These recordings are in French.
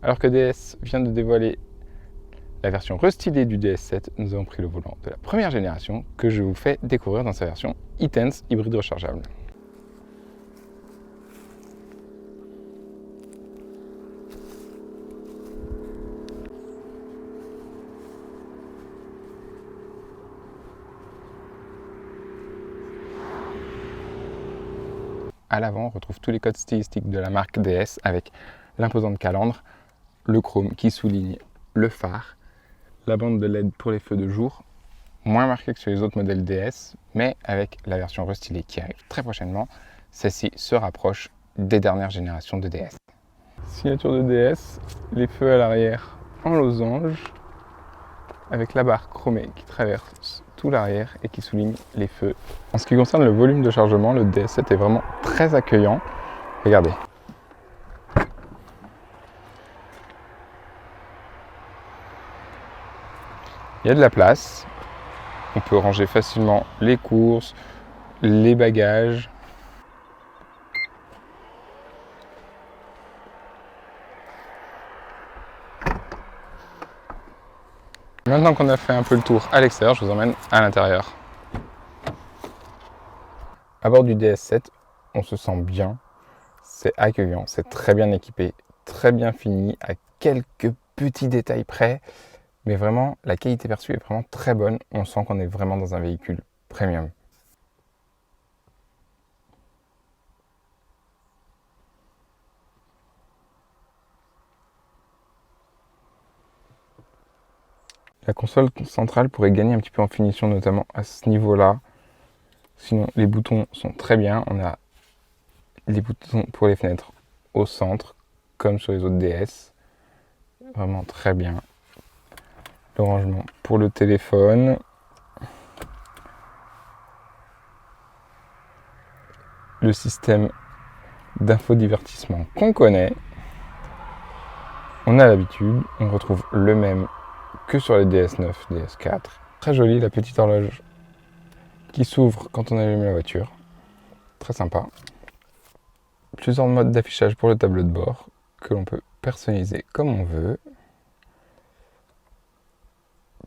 Alors que DS vient de dévoiler la version restylée du DS7, nous avons pris le volant de la première génération que je vous fais découvrir dans sa version e-Tense hybride rechargeable. À l'avant, on retrouve tous les codes stylistiques de la marque DS avec l'imposante calandre, le chrome qui souligne le phare, la bande de LED pour les feux de jour, moins marquée que sur les autres modèles DS, mais avec la version restylée qui arrive très prochainement, celle-ci se rapproche des dernières générations de DS. Signature de DS, les feux à l'arrière en losange, avec la barre chromée qui traverse tout l'arrière et qui souligne les feux. En ce qui concerne le volume de chargement, le DS7 est vraiment très accueillant. Regardez. Il y a de la place. On peut ranger facilement les courses, les bagages. Maintenant qu'on a fait un peu le tour à l'extérieur, je vous emmène à l'intérieur. À bord du DS7, on se sent bien, c'est accueillant, c'est très bien équipé, très bien fini, à quelques petits détails près, mais vraiment la qualité perçue est vraiment très bonne, on sent qu'on est vraiment dans un véhicule premium. La console centrale pourrait gagner un petit peu en finition, notamment à ce niveau-là. Sinon, les boutons sont très bien. On a les boutons pour les fenêtres au centre, comme sur les autres DS. Vraiment très bien. Le rangement pour le téléphone. Le système d'infodivertissement qu'on connaît. On a l'habitude. On retrouve le même que sur les DS9, DS4. Très jolie la petite horloge qui s'ouvre quand on allume la voiture. Très sympa. Plusieurs modes d'affichage pour le tableau de bord que l'on peut personnaliser comme on veut.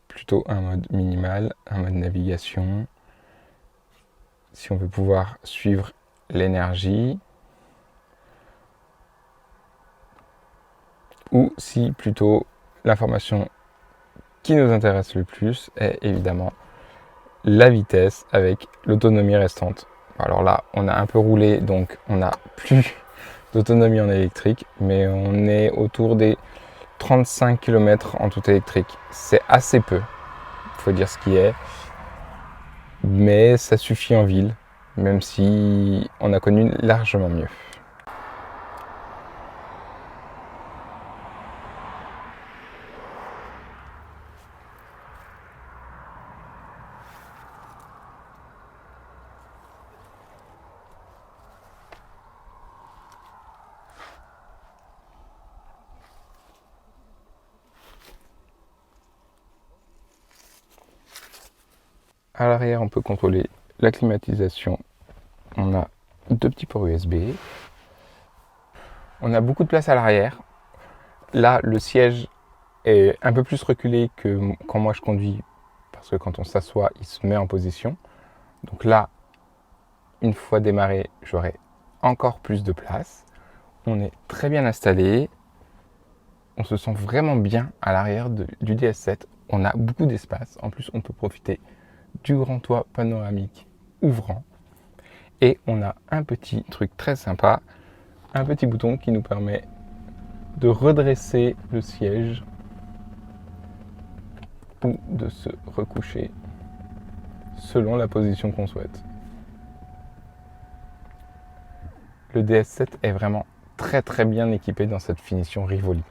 Plutôt un mode minimal, un mode navigation. Si on veut pouvoir suivre l'énergie. Ou si plutôt l'information qui nous intéresse le plus est évidemment la vitesse avec l'autonomie restante. Alors là, on a un peu roulé, donc on n'a plus d'autonomie en électrique, mais on est autour des 35 km en tout électrique. C'est assez peu, il faut dire ce qui est, mais ça suffit en ville, même si on a connu largement mieux. À l'arrière, on peut contrôler la climatisation. On a deux petits ports USB. On a beaucoup de place à l'arrière. Là, le siège est un peu plus reculé que quand moi je conduis, parce que quand on s'assoit, il se met en position. Donc là, une fois démarré, j'aurai encore plus de place. On est très bien installé. On se sent vraiment bien à l'arrière du DS7. On a beaucoup d'espace. En plus, on peut profiter du grand toit panoramique ouvrant. Et on a un petit truc très sympa, un petit bouton qui nous permet de redresser le siège ou de se recoucher selon la position qu'on souhaite. Le DS7 est vraiment très bien équipé dans cette finition Rivoli.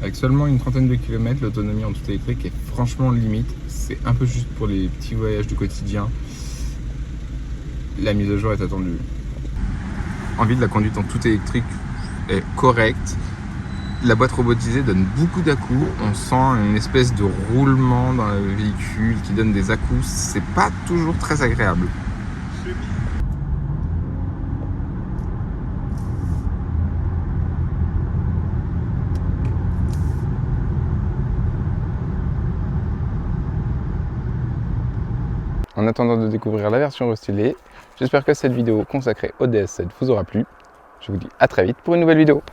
Avec seulement une trentaine de kilomètres, l'autonomie en tout électrique est franchement limite. C'est un peu juste pour les petits voyages du quotidien. La mise à jour est attendue. En ville, la conduite en tout électrique est correcte. La boîte robotisée donne beaucoup d'à-coups. On sent une espèce de roulement dans le véhicule qui donne des à-coups. C'est pas toujours très agréable. En attendant de découvrir la version restylée, j'espère que cette vidéo consacrée au DS7 vous aura plu. Je vous dis à très vite pour une nouvelle vidéo.